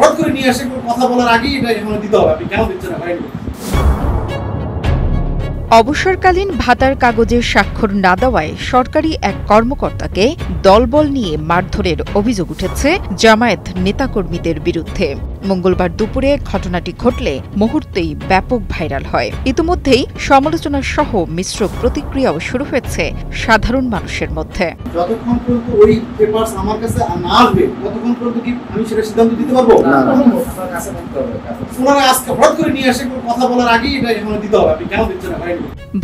হঠাৎ করে নিয়ে এসে কথা বলার আগেই এটা এখানে দিতে হবে, আপনি কেন দিচ্ছেন না? অবসরকালীন ভাতার কাগজে স্বাক্ষর না দেওয়ায় সরকারি এক কর্মকর্তাকে দলবল নিয়ে মারধরের অভিযোগ উঠেছে জামায়াত নেতাকর্মীদের বিরুদ্ধে। মঙ্গলবার দুপুরে ঘটনাটি ঘটলে মুহূর্তেই ব্যাপক ভাইরাল হয়। ইতিমধ্যেই সমালোচনা সহ মিশ্র প্রতিক্রিয়াও শুরু হয়েছে সাধারণ মানুষের মধ্যে। যতক্ষণ পর্যন্ত ওই পেপারস আমার কাছে না আসবে ততক্ষণ পর্যন্ত কি আমি সেটা সিদ্ধান্ত দিতে পারবো? ওনারা আজকে হঠাৎ করে নিয়ে এসে কথা বলার আগেই এটা এখানে দিতে হবে, আপনি কেন দিচ্ছেন না?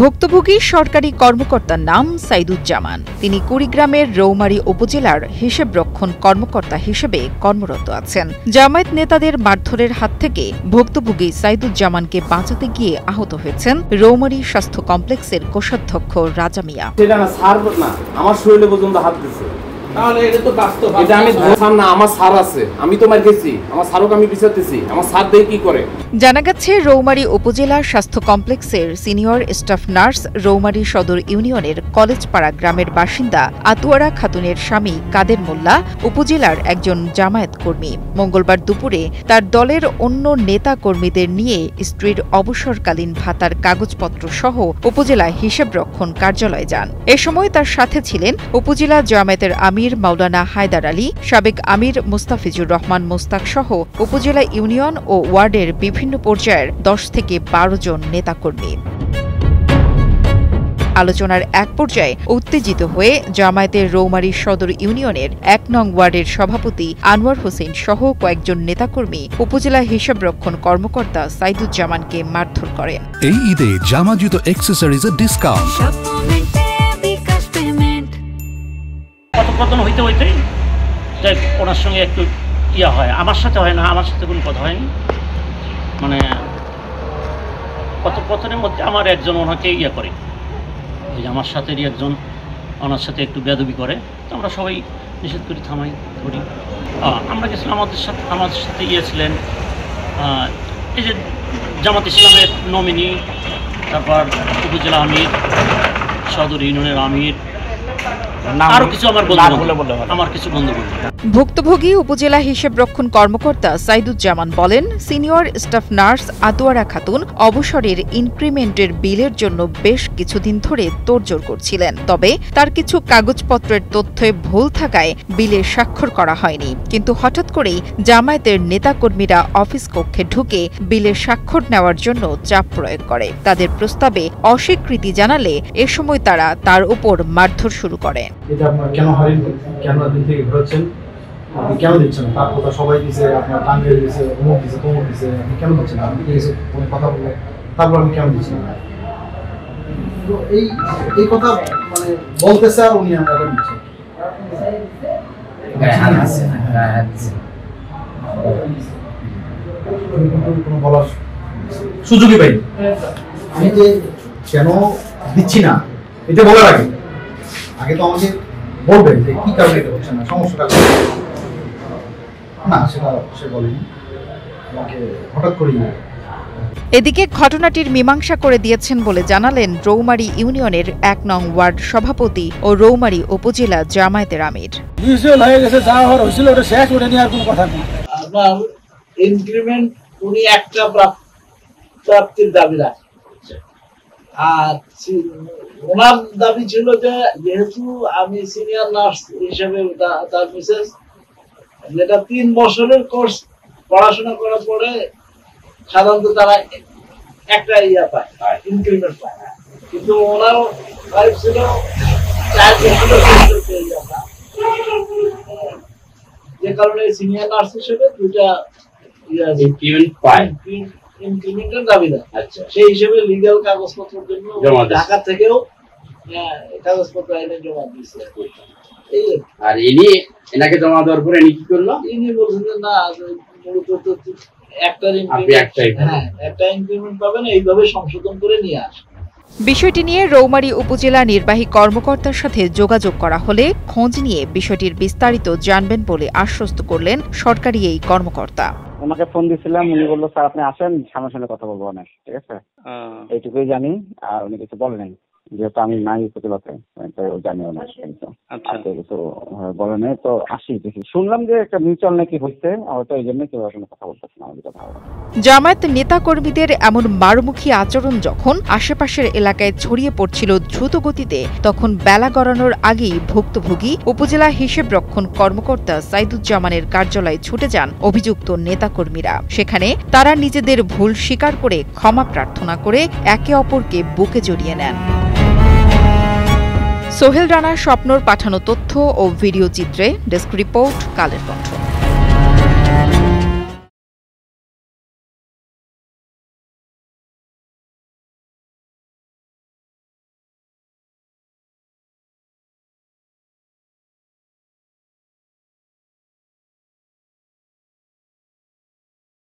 ভুক্তভোগী সরকারি কর্মকর্তার নাম সাইদুজ্জামান। তিনি কুড়িগ্রামের রৌমারী উপজেলার হিসেব রক্ষণ কর্মকর্তা হিসেবে কর্মরত আছেন। জামায়াত নেতাদের মারধরের হাত থেকে ভুক্তভোগী সাইদুজ্জামানকে বাঁচাতে গিয়ে আহত হয়েছেন রৌমারী স্বাস্থ্য কমপ্লেক্সের কোষাধ্যক্ষ রাজা মিয়া। আমার শরীরে পর্যন্ত হাত দিচ্ছে। তাহলে এটা তো বাস্তব। এটা আমি ধরতাম না, আমার স্যার আছে, আমি তো মার গেছি, আমার স্যারকে আমি বিচারতেছি, আমার স্যার দিয়ে কি করে। জানা গেছে রৌমারী উপজেলা স্বাস্থ্য কমপ্লেক্সের সিনিয়র স্টাফ নার্স রৌমারী সদর ইউনিয়নের কলেজপাড়া গ্রামের বাসিন্দা আতুয়ারা খাতুনের স্বামী কাদের মোল্লা উপজেলার একজন জামায়াত কর্মী। মঙ্গলবার দুপুরে তার দলের অন্য নেতা কর্মীদের নিয়ে স্ত্রীর অবসরকালীন ভাতার কাগজপত্র সহ উপজেলা হিসেব রক্ষণ কার্যালয়ে যান। এ সময় তার সাথে ছিলেন উপজেলা জামায়াতের আমির মাওলানা হায়দার আলী, সাবেক আমির মুস্তাফিজুর রহমান মোস্তাক সহ উপজেলা ইউনিয়ন ও ওয়ার্ডের বিভিন্ন পর্যায়ের 10 থেকে 12 জন নেতাকর্মী। আলোচনার এক পর্যায়ে উত্তেজিত হয়ে জামায়াতের রৌমারী সদর ইউনিয়নের 1 নং ওয়ার্ডের সভাপতি আনোয়ার হোসেন সহ কয়েকজন নেতাকর্মী উপজেলা হিসাব রক্ষণ কর্মকর্তা সাইদুজ্জামানকে মারধর করেন। এই ঈদে জামা জুতো অ্যাকসেসরিজের ডিসকাউন্ট। কথোপকথন হইতে হইতে যে ওনার সঙ্গে একটু ইয়া হয়, আমার সাথে হয় না, আমার সাথে কোনো কথা হয়নি। মানে কথোপকথনের মধ্যে আমার একজন ওনাকে ইয়া করে, ওই যে আমার সাথেরই একজন ওনার সাথে একটু বেয়াদবি করে, তো আমরা সবাই নিষেধ করি, থামাই করি। আমরা গেছিলাম, আমাদের সাথে ইয়ে ছিলেন এই যে জামাত ইসলামের নমিনি, তারপর উপজেলা আমির, সদর ইউনিয়নের আমির, ভুক্তভোগী উপজেলা হিসেব রক্ষণ কর্মকর্তা সাইদুজ্জামান বলেন, সিনিয়র স্টাফ নার্স আতুয়ারা খাতুন অবসরের ইনক্রিমেন্টের বিলের জন্য বেশ কিছুদিন ধরে তোড়জোড় করছিলেন। তবে তার কিছু কাগজপত্রের তথ্যে ভুল থাকায় বিলে স্বাক্ষর করা হয়নি। কিন্তু হঠাৎ করেই জামায়াতের নেতাকর্মীরা অফিস কক্ষে ঢুকে বিলে স্বাক্ষর নেওয়ার জন্য চাপ প্রয়োগ করে। তাদের প্রস্তাবে অস্বীকৃতি জানালে এ সময় তারা তার উপর মারধর শুরু করে। এটা আপনার কেন হারিয়ে, কেন দিন থেকে ঘোরাচ্ছেন, আপনি কেন দিচ্ছেন? তার কথা সবাই দিছে, আপনার টাঙ্গাইল দিছে, অমুক দিছে, তমুক দিছে, আপনি কেন দিচ্ছেন? আপনি কিছু কথা বললে তারপর আমি কেন দিচ্ছেন? তো এই কথা মানে বলতেছে আর উনি আমরা দিচ্ছেন। কোনো বলার সুযোগই পাই। আমি যে কেন দিচ্ছি না এটা বলার আগে তো আমাকে বলবেন যে কি কারণে এটা হচ্ছে না, সমস্যাটা না, সেটা সে বলেনি, আমাকে হঠাৎ করে। এদিকে ঘটনাটির মীমাংসা করে দিয়েছেন বলে জানালেন রৌমারী ইউনিয়নের 1 নং ওয়ার্ড সভাপতি ও রৌমারী উপজেলা জামায়াতের আমির। হয়ে গেছে, যা হওয়ার হয়েছিল ওটা শেষ, ওটা নিয়ে আর কোনো কথা নেই। আপনার ইনক্রিমেন্ট উনি একটা প্রাপ্তির দাবি রাখছে, আর ওনার দাবি ছিল যে যেহেতু আমি সিনিয়র নার্স হিসেবে তার মিসেস যেটা 3 বছরের কোর্স পড়াশোনা করার পরে সাধারণত তারা একটা ইয়া পায়, ইনক্রিমেন্ট পায়, কিন্তু ওনার ওয়াইফ ছিল 4 বছরের যে কারণে সিনিয়র নার্স হিসেবে 2টা ইনক্রিমেন্ট পায়, ইনক্রিমেন্টের দাবি দেয়। আচ্ছা, সেই হিসেবে লিগ্যাল কাগজপত্রের জন্য ঢাকা থেকেও কাগজপত্র এনে জমা দিয়েছে। আর এনাকে জমা দেওয়ার পরে ইনি কি করলো? ইনি বলছেন যে না, মূলত একটা ইনক্রিমেন্ট পাবেন, এইভাবে সংশোধন করে নিয়ে আসে। বিষয়টি নিয়ে রৌমারী উপজেলা নির্বাহী কর্মকর্তার সাথে যোগাযোগ করা হলে খোঁজ নিয়ে বিষয়টির বিস্তারিত জানবেন বলে আশ্বস্ত করলেন সরকারি এই কর্মকর্তা। ওনাকে ফোন দিয়েছিলাম, উনি বললো স্যার আপনি আসেন, সামনাসামনি কথা বলবো অনেক, ঠিক আছে, এইটুকুই জানি, আর উনি কিছু বলেন। যেহেতু আমি নাই উপজেলাতে, জানিও না কিন্তু তো বলে নেই তো আসি দেখি, শুনলাম যে একটা মিউচুয়াল নাকি হচ্ছে, হয়তো এই জন্য কেউ আসলে কথা বলতেছে না। যেটা ভালো জামায়াত নেতাকর্মীদের এমন মারমুখী আচরণ যখন আশেপাশের এলাকায় ছড়িয়ে পড়ছিল দ্রুত গতিতে, তখন বেলা গড়ানোর আগেই ভুক্তভোগী উপজেলা হিসেব রক্ষণ কর্মকর্তা সাইদুজ্জামানের কার্যালয়ে ছুটে যান অভিযুক্ত নেতাকর্মীরা। সেখানে তারা নিজেদের ভুল স্বীকার করে ক্ষমা প্রার্থনা করে একে অপরকে বুকে জড়িয়ে নেন। সোহেল রানা স্বপ্নর পাঠানো তথ্য ও ভিডিও চিত্রে ডেস্ক রিপোর্ট, কালের কণ্ঠ।